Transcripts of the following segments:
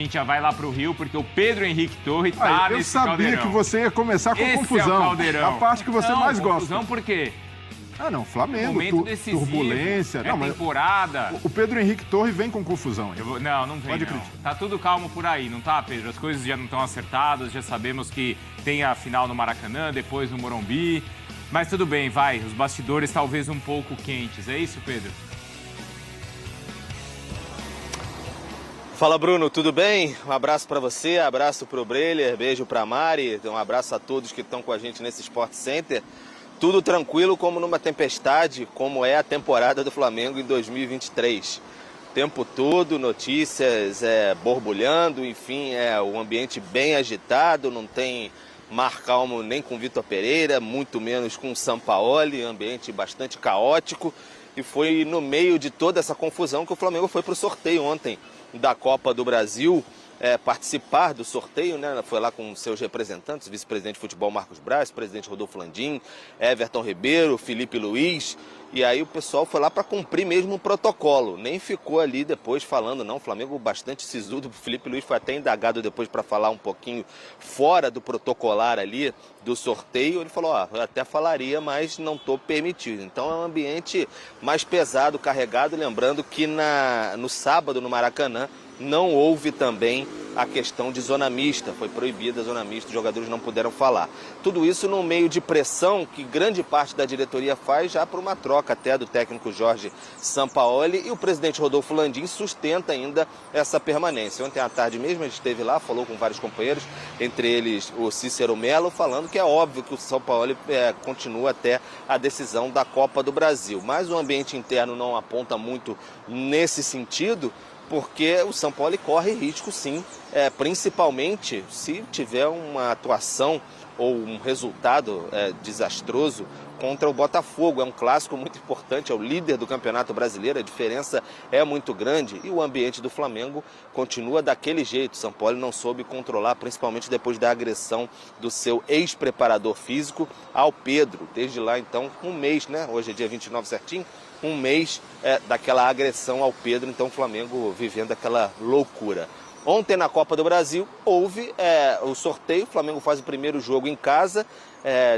A gente já vai lá pro Rio, porque o Pedro Henrique Torre tá nesse caldeirão. Eu sabia que você ia começar com confusão. É o caldeirão. A parte que você mais gosta. Confusão por quê? Ah, não, Flamengo, Momento decisivo, turbulência. Não, mas temporada. o Pedro Henrique Torre vem com confusão. Não vem, Pode não. acreditar. Tá tudo calmo por aí, não tá, Pedro? As coisas já não estão acertadas, já sabemos que tem a final no Maracanã, depois no Morumbi. Mas tudo bem, vai. Os bastidores talvez um pouco quentes. É isso, Pedro? Fala, Bruno, tudo bem? Um abraço para você, abraço para o Breiler, beijo para a Mari, um abraço a todos que estão com a gente nesse Sport Center. Tudo tranquilo como numa tempestade, como é a temporada do Flamengo em 2023. O tempo todo, notícias borbulhando, enfim, um ambiente bem agitado, não tem mar calmo nem com Vitor Pereira, muito menos com o Sampaoli, ambiente bastante caótico. E foi no meio de toda essa confusão que o Flamengo foi para o sorteio ontem da Copa do Brasil, participar do sorteio, né? Foi lá com seus representantes, vice-presidente de futebol Marcos Braz, presidente Rodolfo Landim, Everton Ribeiro, Felipe Luiz, e aí o pessoal foi lá para cumprir mesmo o protocolo, nem ficou ali depois falando, não, o Flamengo bastante sisudo, o Felipe Luiz foi até indagado depois para falar um pouquinho fora do protocolar ali do sorteio, ele falou, eu até falaria, mas não estou permitido. Então é um ambiente mais pesado, carregado, lembrando que no sábado no Maracanã não houve também a questão de zona mista, foi proibida a zona mista, os jogadores não puderam falar. Tudo isso no meio de pressão que grande parte da diretoria faz já para uma troca até do técnico Jorge Sampaoli, e o presidente Rodolfo Landim sustenta ainda essa permanência. Ontem à tarde mesmo ele esteve lá, falou com vários companheiros, entre eles o Cícero Melo, falando que é óbvio que o Sampaoli continua até a decisão da Copa do Brasil. Mas o ambiente interno não aponta muito nesse sentido, porque o Sampaoli corre risco, sim, principalmente se tiver uma atuação ou um resultado desastroso contra o Botafogo. É um clássico muito importante, é o líder do Campeonato Brasileiro, a diferença é muito grande e o ambiente do Flamengo continua daquele jeito. O Sampaoli não soube controlar, principalmente depois da agressão do seu ex-preparador físico ao Pedro. Desde lá, então, um mês, né? Hoje é dia 29 certinho. Um mês daquela agressão ao Pedro, então o Flamengo vivendo aquela loucura. Ontem na Copa do Brasil houve o sorteio, o Flamengo faz o primeiro jogo em casa,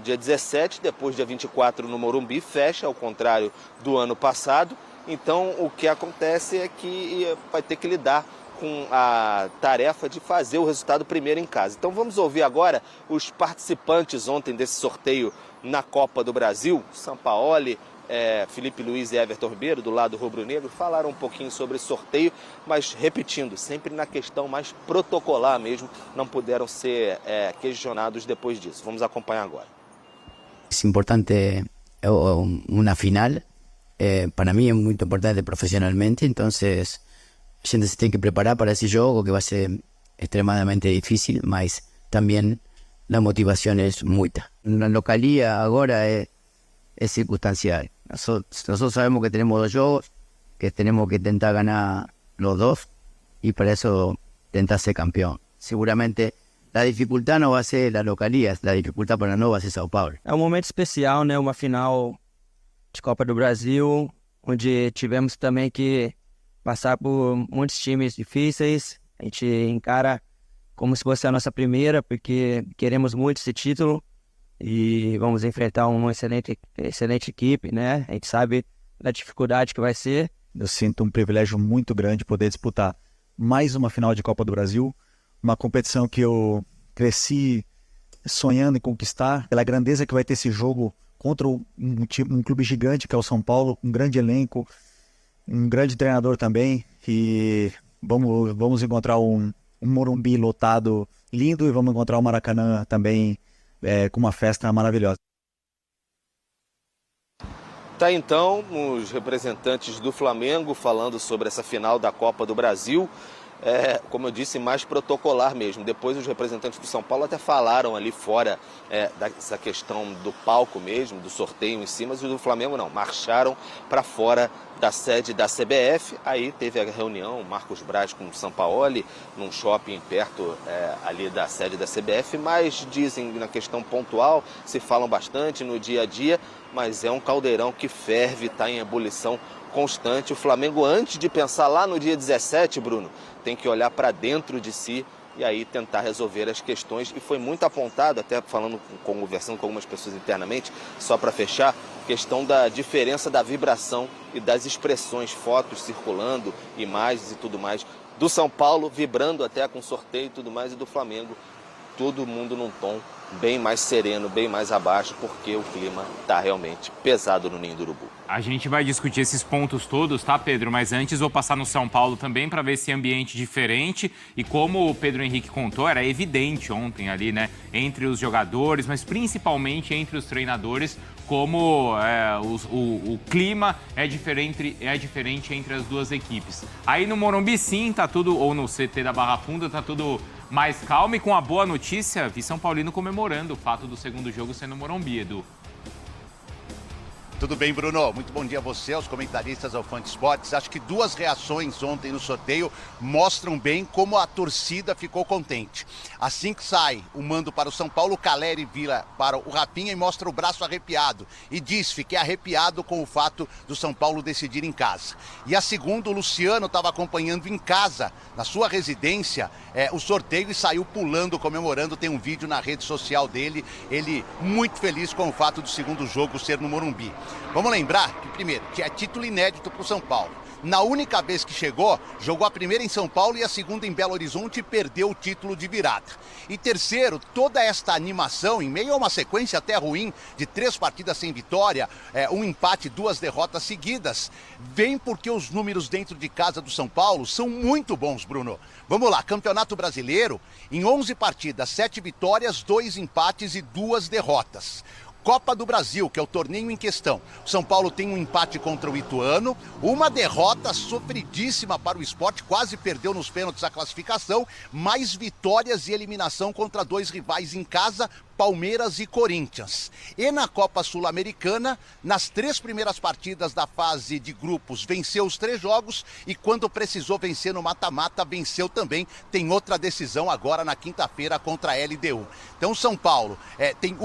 dia 17, depois dia 24 no Morumbi, fecha, ao contrário do ano passado. Então o que acontece é que vai ter que lidar com a tarefa de fazer o resultado primeiro em casa. Então vamos ouvir agora os participantes ontem desse sorteio na Copa do Brasil, Sampaoli, Felipe Luiz e Everton Ribeiro, do lado rubro-negro, falaram um pouquinho sobre esse sorteio, mas repetindo, sempre na questão mais protocolar mesmo, não puderam ser questionados depois disso. Vamos acompanhar agora. Es importante una final, para mí es muy importante profesionalmente, entonces a gente se tiene que preparar para ese juego que va a ser extremadamente difícil, mas también la motivación es mucha. La localía ahora es circunstancial. Nosotros sabemos que tenemos dos juegos, que tenemos que intentar ganar los dos y para eso intentar ser campeón. Seguramente la dificultad no va a ser la localía, la dificultad para nós vai ser São Paulo. É um momento especial, né? Uma final de Copa do Brasil, onde tivemos também que passar por muitos times difíceis. A gente encara como se fosse a nossa primeira, porque queremos muito esse título. E vamos enfrentar uma excelente equipe, né? A gente sabe da dificuldade que vai ser. Eu sinto um privilégio muito grande poder disputar mais uma final de Copa do Brasil, uma competição que eu cresci sonhando em conquistar, pela grandeza que vai ter esse jogo contra um clube gigante que é o São Paulo, um grande elenco, um grande treinador também, e vamos encontrar um Morumbi lotado lindo e vamos encontrar o Maracanã também com uma festa maravilhosa. Tá então os representantes do Flamengo falando sobre essa final da Copa do Brasil. Como eu disse, mais protocolar mesmo. Depois os representantes do São Paulo até falaram ali fora dessa questão do palco mesmo, do sorteio em si, mas os do Flamengo não, marcharam para fora da sede da CBF. Aí teve a reunião, Marcos Braz com o Sampaoli, num shopping perto ali da sede da CBF, mas dizem na questão pontual, se falam bastante no dia a dia, mas é um caldeirão que ferve, está em ebulição constante. O Flamengo, antes de pensar lá no dia 17, Bruno, tem que olhar para dentro de si e aí tentar resolver as questões. E foi muito apontado, até conversando com algumas pessoas internamente, só para fechar, questão da diferença da vibração e das expressões, fotos circulando, imagens e tudo mais, do São Paulo vibrando até com sorteio e tudo mais, e do Flamengo, todo mundo num tom bem mais sereno, bem mais abaixo, porque o clima está realmente pesado no Ninho do Urubu. A gente vai discutir esses pontos todos, tá, Pedro? Mas antes vou passar no São Paulo também para ver esse ambiente diferente. E como o Pedro Henrique contou, era evidente ontem ali, né, entre os jogadores, mas principalmente entre os treinadores, como o clima é diferente entre as duas equipes. Aí no Morumbi, sim, tá tudo, ou no CT da Barra Funda, tá tudo mais calmo. E com a boa notícia, vi São Paulino comemorando o fato do segundo jogo sendo no Morumbi, Edu. Tudo bem, Bruno? Muito bom dia a você, aos comentaristas ao Fã de Esportes. Acho que duas reações ontem no sorteio mostram bem como a torcida ficou contente. Assim que sai o mando para o São Paulo, o Caleri vira para o Rafinha e mostra o braço arrepiado. E diz, fiquei arrepiado com o fato do São Paulo decidir em casa. E a segunda, o Luciano estava acompanhando em casa, na sua residência, o sorteio e saiu pulando, comemorando. Tem um vídeo na rede social dele, ele muito feliz com o fato do segundo jogo ser no Morumbi. Vamos lembrar que, primeiro, que é título inédito para o São Paulo. Na única vez que chegou, jogou a primeira em São Paulo e a segunda em Belo Horizonte e perdeu o título de virada. E terceiro, toda esta animação, em meio a uma sequência até ruim, de 3 partidas sem vitória, um empate, 2 derrotas seguidas, vem porque os números dentro de casa do São Paulo são muito bons, Bruno. Vamos lá, Campeonato Brasileiro, em 11 partidas, 7 vitórias, 2 empates e 2 derrotas. Copa do Brasil, que é o torneio em questão. O São Paulo tem um empate contra o Ituano, uma derrota sofridíssima para o Sport, quase perdeu nos pênaltis a classificação, mais vitórias e eliminação contra 2 rivais em casa, Palmeiras e Corinthians. E na Copa Sul-Americana, nas 3 primeiras partidas da fase de grupos, venceu os 3 jogos e quando precisou vencer no mata-mata, venceu também. Tem outra decisão agora na quinta-feira contra a LDU. Então São Paulo tem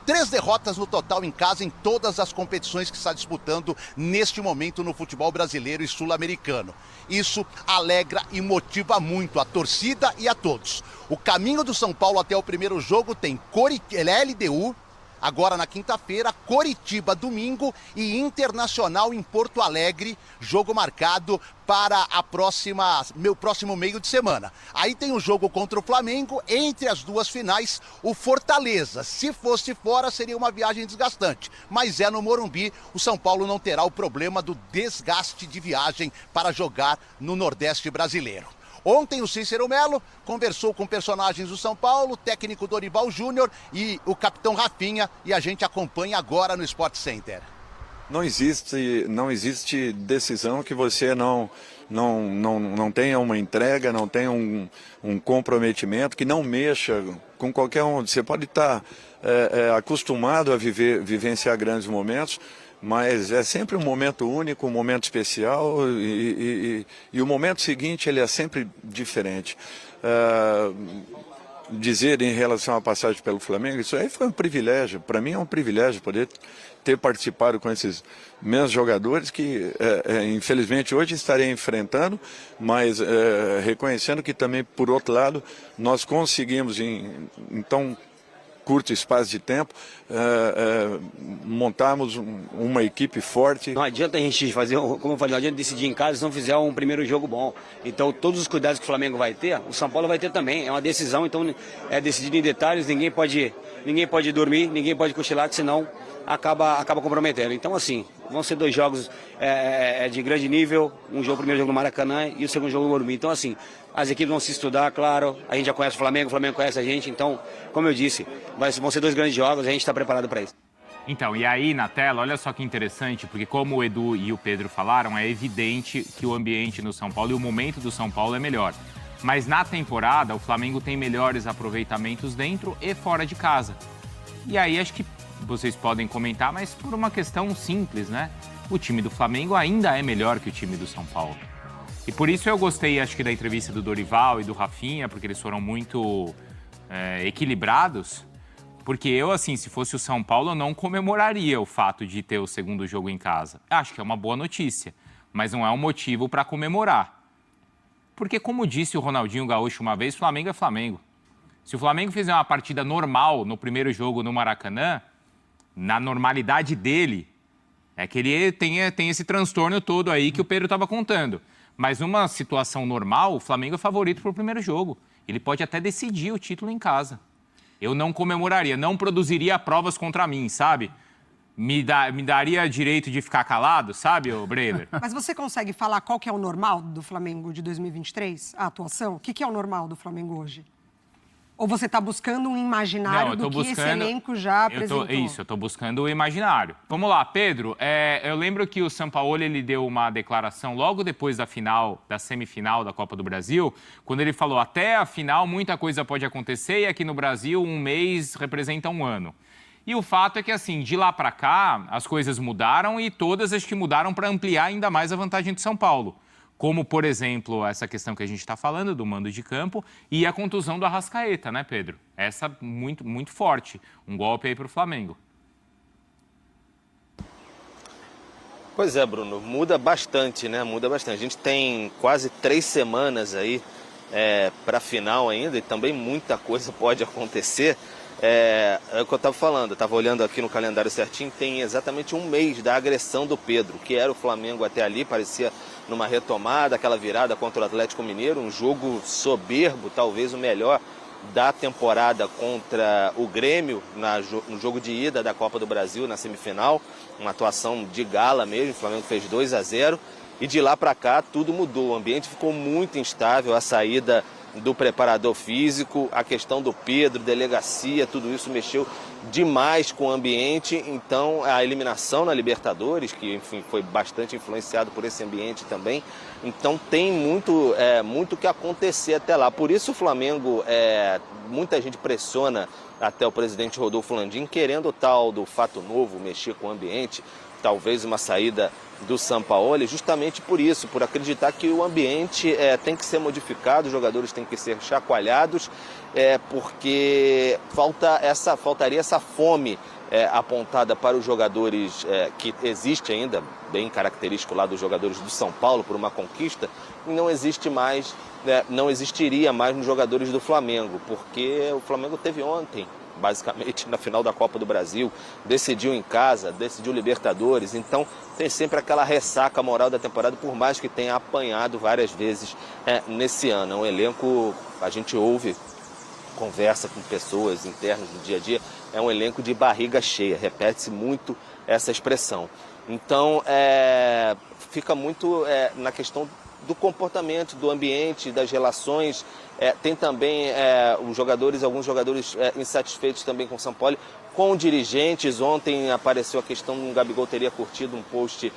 3 derrotas no total em casa em todas as competições que está disputando neste momento no futebol brasileiro e sul-americano. Isso alegra e motiva muito a torcida e a todos. O caminho do São Paulo até o primeiro jogo tem LDU, agora na quinta-feira, Coritiba domingo e Internacional em Porto Alegre, jogo marcado para meu próximo meio de semana. Aí tem o jogo contra o Flamengo, entre as 2 finais, o Fortaleza. Se fosse fora, seria uma viagem desgastante, mas no Morumbi, o São Paulo não terá o problema do desgaste de viagem para jogar no Nordeste brasileiro. Ontem o Cícero Melo conversou com personagens do São Paulo, o técnico Dorival Júnior e o capitão Rafinha, e a gente acompanha agora no Sport Center. Não existe decisão que você não tenha uma entrega, não tenha um comprometimento, que não mexa com qualquer um. Você pode estar acostumado a vivenciar grandes momentos, mas é sempre um momento único, um momento especial e o momento seguinte ele é sempre diferente. Dizer em relação à passagem pelo Flamengo, isso aí foi um privilégio, para mim é um privilégio poder ter participado com esses mesmos jogadores que infelizmente hoje estarei enfrentando, mas reconhecendo que também, por outro lado, nós conseguimos em tão curto espaço de tempo, montarmos uma equipe forte. Não adianta a gente fazer, como eu falei, não adianta decidir em casa se não fizer um primeiro jogo bom. Então, todos os cuidados que o Flamengo vai ter, o São Paulo vai ter também. É uma decisão, então é decidido em detalhes, ninguém pode dormir, ninguém pode cochilar, que senão acaba comprometendo. Então, assim, vão ser 2 jogos de grande nível, o primeiro jogo no Maracanã e o segundo jogo no Morumbi. Então, assim, as equipes vão se estudar, claro, a gente já conhece o Flamengo conhece a gente, então, como eu disse, vão ser 2 grandes jogos, a gente está preparado para isso. Então, e aí na tela, olha só que interessante, porque como o Edu e o Pedro falaram, é evidente que o ambiente no São Paulo e o momento do São Paulo é melhor. Mas na temporada, o Flamengo tem melhores aproveitamentos dentro e fora de casa. E aí acho que vocês podem comentar, mas por uma questão simples, né? O time do Flamengo ainda é melhor que o time do São Paulo. E por isso eu gostei, acho que, da entrevista do Dorival e do Rafinha, porque eles foram muito equilibrados. Porque eu, assim, se fosse o São Paulo, eu não comemoraria o fato de ter o segundo jogo em casa. Acho que é uma boa notícia, mas não é um motivo para comemorar. Porque, como disse o Ronaldinho Gaúcho uma vez, Flamengo é Flamengo. Se o Flamengo fizer uma partida normal no primeiro jogo no Maracanã, na normalidade dele, é que ele tem esse transtorno todo aí que o Pedro estava contando. Mas numa situação normal, o Flamengo é favorito para o primeiro jogo. Ele pode até decidir o título em casa. Eu não comemoraria, não produziria provas contra mim, sabe? Me daria direito de ficar calado, sabe, ô Bremer? Mas você consegue falar qual que é o normal do Flamengo de 2023? A atuação? O que é o normal do Flamengo hoje? Ou você está buscando um imaginário do que esse elenco já apresentou? Eu estou buscando o imaginário. Vamos lá, Pedro, eu lembro que o Sampaoli, ele deu uma declaração logo depois da semifinal da Copa do Brasil, quando ele falou, até a final muita coisa pode acontecer e aqui no Brasil um mês representa um ano. E o fato é que, assim, de lá para cá, as coisas mudaram e todas as que mudaram para ampliar ainda mais a vantagem de São Paulo. Como, por exemplo, essa questão que a gente está falando do mando de campo e a contusão do Arrascaeta, né, Pedro? Essa muito, muito forte. Um golpe aí para o Flamengo. Pois é, Bruno, muda bastante, né? Muda bastante. A gente tem quase 3 semanas aí para a final ainda e também muita coisa pode acontecer. É o que eu estava falando, eu estava olhando aqui no calendário certinho, tem exatamente um mês da agressão do Pedro, que era o Flamengo até ali, parecia numa retomada, aquela virada contra o Atlético Mineiro, um jogo soberbo, talvez o melhor da temporada contra o Grêmio, no jogo de ida da Copa do Brasil, na semifinal, uma atuação de gala mesmo, o Flamengo fez 2-0, e de lá para cá tudo mudou, o ambiente ficou muito instável, a saída do preparador físico, a questão do Pedro, delegacia, tudo isso mexeu demais com o ambiente. Então, a eliminação na Libertadores, que enfim foi bastante influenciado por esse ambiente também. Então, tem muito que acontecer até lá. Por isso, o Flamengo, muita gente pressiona até o presidente Rodolfo Landim, querendo o tal do fato novo, mexer com o ambiente, talvez uma saída do Sampaoli, justamente por isso, por acreditar que o ambiente tem que ser modificado, os jogadores têm que ser chacoalhados, porque faltaria essa fome apontada para os jogadores, que existe ainda, bem característico lá dos jogadores do São Paulo, por uma conquista, e não existe mais, não existiria mais nos jogadores do Flamengo, porque o Flamengo teve ontem, basicamente na final da Copa do Brasil, decidiu em casa, decidiu Libertadores, então tem sempre aquela ressaca moral da temporada, por mais que tenha apanhado várias vezes nesse ano. É um elenco, a gente ouve, conversa com pessoas internas no dia a dia, é um elenco de barriga cheia, repete-se muito essa expressão. Então, fica muito na questão do comportamento, do ambiente, das relações. Tem também alguns jogadores insatisfeitos também com o Sampaoli, com dirigentes. Ontem apareceu a questão de o Gabigol teria curtido um post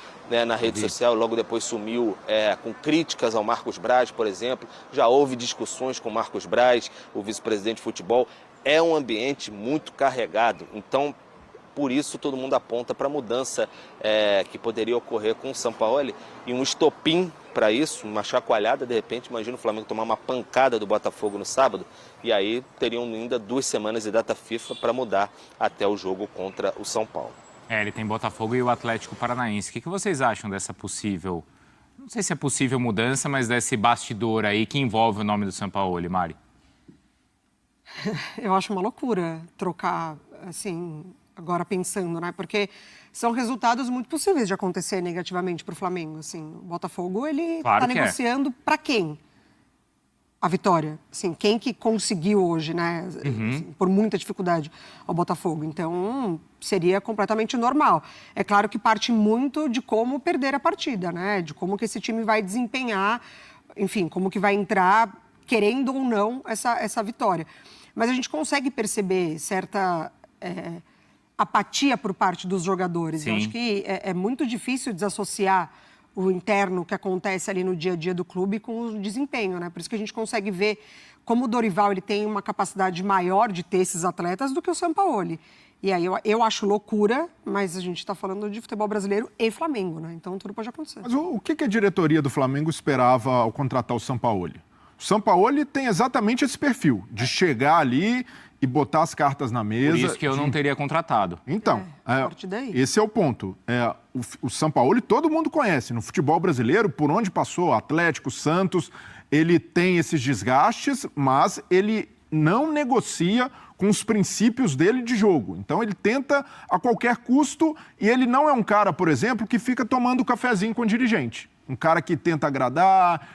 na rede social, logo depois sumiu com críticas ao Marcos Braz, por exemplo. Já houve discussões com o Marcos Braz, o vice-presidente de futebol. É um ambiente muito carregado, então por isso todo mundo aponta para a mudança que poderia ocorrer com o Sampaoli e um estopim para isso, uma chacoalhada, de repente, imagina o Flamengo tomar uma pancada do Botafogo no sábado e aí teriam ainda 2 semanas de data FIFA para mudar até o jogo contra o São Paulo. Ele tem Botafogo e o Atlético Paranaense. O que vocês acham dessa possível, não sei se é possível mudança, mas desse bastidor aí que envolve o nome do Sampaoli, Mari? Eu acho uma loucura trocar, assim, agora pensando, né? Porque são resultados muito possíveis de acontecer negativamente para o Flamengo. Assim, o Botafogo, ele está negociando para quem? A vitória. Assim, quem que conseguiu hoje, né? Assim, por muita dificuldade, ao Botafogo. Então, seria completamente normal. É claro que parte muito de como perder a partida, né? De como que esse time vai desempenhar, enfim, como que vai entrar, querendo ou não, essa vitória. Mas a gente consegue perceber certa apatia por parte dos jogadores. Sim. Eu acho que é muito difícil desassociar o interno que acontece ali no dia a dia do clube com o desempenho, né? Por isso que a gente consegue ver como o Dorival ele tem uma capacidade maior de ter esses atletas do que o Sampaoli. E aí eu acho loucura, mas a gente está falando de futebol brasileiro e Flamengo, né? Então tudo pode acontecer. Mas o que a diretoria do Flamengo esperava ao contratar o Sampaoli? O Sampaoli tem exatamente esse perfil, de chegar ali e botar as cartas na mesa. Por isso que eu não teria contratado. Então, daí. esse é o ponto. O Sampaoli todo mundo conhece. No futebol brasileiro, por onde passou, Atlético, Santos, ele tem esses desgastes, mas ele não negocia com os princípios dele de jogo. Então ele tenta a qualquer custo e ele não é um cara, por exemplo, que fica tomando cafezinho com o dirigente. Um cara que tenta agradar,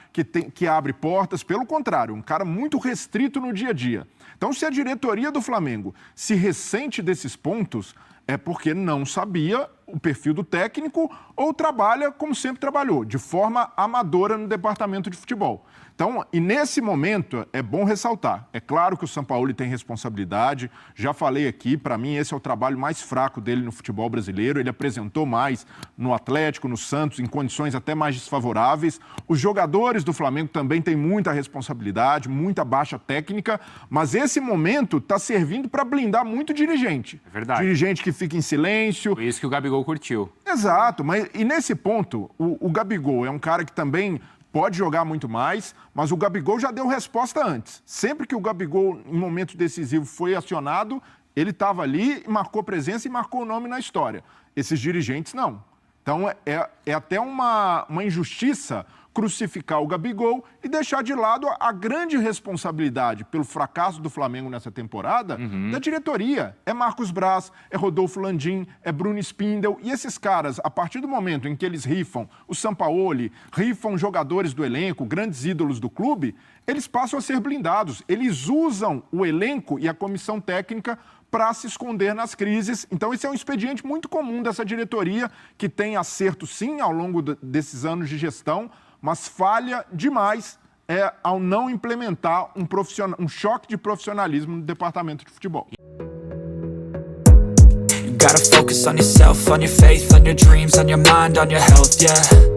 que abre portas. Pelo contrário, um cara muito restrito no dia a dia. Então, se a diretoria do Flamengo se ressente desses pontos, é porque não sabia o perfil do técnico ou trabalha como sempre trabalhou, de forma amadora no departamento de futebol. Então, e nesse momento, é bom ressaltar, é claro que o Sampaoli tem responsabilidade, já falei aqui, para mim esse é o trabalho mais fraco dele no futebol brasileiro, ele apresentou mais no Atlético, no Santos, em condições até mais desfavoráveis. Os jogadores do Flamengo também têm muita responsabilidade, muita baixa técnica, mas esse momento está servindo para blindar muito dirigente. É verdade. Dirigente que fica em silêncio. Por isso que o Gabigol curtiu. Exato, mas e nesse ponto, o Gabigol é um cara que também pode jogar muito mais, mas o Gabigol já deu resposta antes. Sempre que o Gabigol, em momento decisivo, foi acionado, ele estava ali, marcou presença e marcou o nome na história. Esses dirigentes, não. Então, é até uma injustiça crucificar o Gabigol e deixar de lado a grande responsabilidade pelo fracasso do Flamengo nessa temporada da diretoria. É Marcos Braz, é Rodolfo Landim, é Bruno Spindel. E esses caras, a partir do momento em que eles rifam o Sampaoli, rifam jogadores do elenco, grandes ídolos do clube, eles passam a ser blindados. Eles usam o elenco e a comissão técnica para se esconder nas crises. Então, esse é um expediente muito comum dessa diretoria, que tem acerto, sim, ao longo desses anos de gestão, mas falha demais ao não implementar um choque de profissionalismo no departamento de futebol. You gotta focus on yourself, on your faith, on your dreams, on your mind, on your health, yeah.